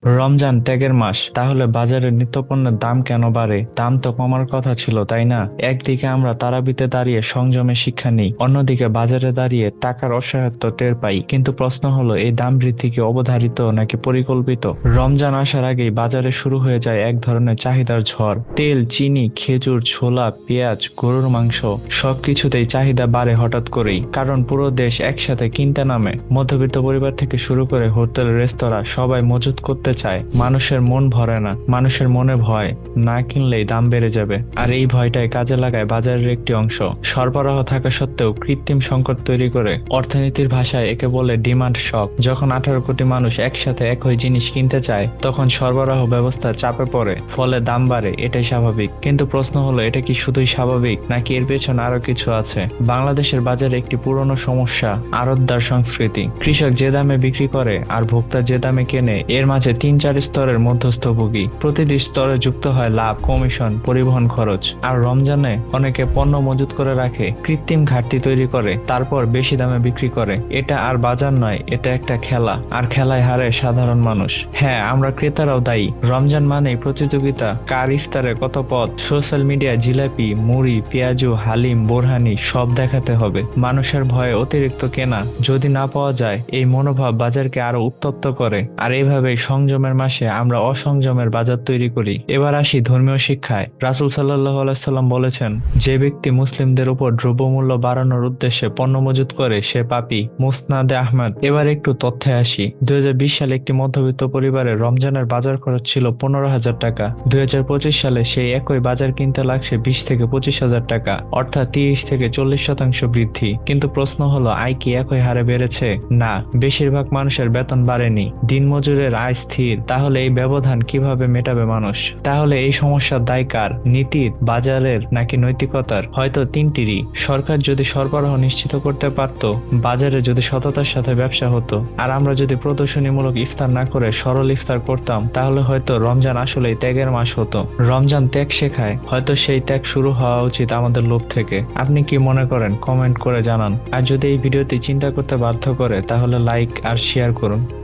রমজান ত্যাগের মাস, তাহলে বাজারে নিত্যপণ্যের দাম কেন বাড়ে? দাম তো কমার কথা ছিল, তাই না? একদিকে আমরা তারাবিতে দাঁড়িয়ে সংযমে শিক্ষা নিই, অন্যদিকে বাজারে দাঁড়িয়ে টাকার অসহায়ত্ব টের পাই। কিন্তু প্রশ্ন হলো, এই দাম বৃদ্ধি কি অবধারিত নাকি পরিকল্পিত? রমজান আসার আগেই বাজারে শুরু হয়ে যায় এক ধরনের চাহিদার ঝড়। তেল, চিনি, খেজুর, ছোলা, পেঁয়াজ, গরুর মাংস সবকিছুতেই চাহিদা বাড়ে হঠাৎ করেই, কারণ পুরো দেশ একসাথে কিনতে নামে। মধ্যবিত্ত পরিবার থেকে শুরু করে হোটেল, রেস্তোরাঁ সবাই মজুত করতে চায়। মানুষের মন ভরে না, মানুষের মনে ভয়, না কিনলেই দাম বেড়ে যাবে। আর এই ভয়টাই কাজে লাগায় বাজারের একটি অংশ। সরবরাহ থাকা সত্ত্বেও কৃত্রিম সংকট তৈরি করে। অর্থনীতির ভাষায় একে বলে ডিমান্ড শক। যখন 18 কোটি মানুষ একসাথে একই জিনিস কিনতে চায়, তখন সরবরাহ ব্যবস্থা চাপে পড়ে, ফলে দাম বাড়ে। এটাই স্বাভাবিক। কিন্তু প্রশ্ন হলো, এটা কি শুধুই স্বাভাবিক নাকি এর পেছনে আরো কিছু আছে? বাংলাদেশের বাজারে একটি পুরনো সমস্যা আড়তদার সংস্কৃতি। কৃষক যে দামে বিক্রি করে আর ভোক্তা যে দামে কেনে, এর মাঝে 3-4 স্তরের মধ্যস্থভোগী। প্রতিটি স্তরে যুক্ত হয় লাভ, কমিশন, পরিবহন খরচ। আর রমজানে অনেকে পণ্য মজুত করে রাখে, কৃত্রিম ঘাটতি তৈরি করে, তারপর বেশি দামে বিক্রি করে। এটা আর বাজার নয়, এটা একটা খেলা। আর খেলায় হারে সাধারণ মানুষ। হ্যাঁ, আমরা ক্রেতারাও দায়ী। রমজান মানেই প্রতিযোগিতা, কার ইফতারে কত পদ। সোশ্যাল মিডিয়ায় জিলাপি, মুড়ি, পেঁয়াজু, হালিম, বোরহানি সব দেখাতে হবে। মানুষের ভয়ে অতিরিক্ত কেনা, যদি না পাওয়া যায়, এই মনোভাব বাজারকে আরো উত্তপ্ত করে। আর এইভাবেই সংযমের মাসে আমরা অসংযমের বাজার তৈরি করি। এবার আসি ধর্মীয় শিক্ষায়। রাসূল সাল্লাল্লাহু আলাইহি সাল্লাম বলেছেন, যে ব্যক্তি মুসলিমদের উপর দ্রব্যমূল্য বাড়ানোর উদ্দেশ্যে পণ্য মজুত করে, সে পাপী। মুসনাদে আহমদ। এবার একটু তথ্যে আসি। 2020 সালে একটি মধ্যবিত্ত পরিবারের রমজানের বাজার খরচ ছিল 15,000 টাকা। 2025 সালে সেই একই বাজার কিনতে লাগছে 20 থেকে 25,000 টাকা, অর্থাৎ 30 থেকে 40% বৃদ্ধি। কিন্তু প্রশ্ন হলো, আয় কি একই হারে বেড়েছে? না, বেশিরভাগ মানুষের বেতন বাড়েনি, দিনমজুরের আয় স্থির। তাহলে এই ব্যবধান কিভাবে মেটাবে মানুষ? তাহলে এই সমস্যার দায় কার? নীতির, বাজারের নাকি নৈতিকতার? হয়তো তিনটিরই। সরকার যদি সরবরাহ নিশ্চিত করতে পারত, বাজারে যদি সততার সাথে ব্যবসা হতো, আর আমরা যদি প্রদর্শনীমূলক ইফতার না করে সরল ইফতার করতাম, তাহলে হয়তো রমজান আসলেই ত্যাগের মাস হতো। রমজান ত্যাগ শেখায়, হয়তো সেই ত্যাগ শুরু হওয়া উচিত আমাদের লোভ থেকে। আপনি কি মনে করেন? কমেন্ট করে জানান। আর যদি এই ভিডিওটি চিন্তা করতে বাধ্য করে, তাহলে লাইক আর শেয়ার করুন।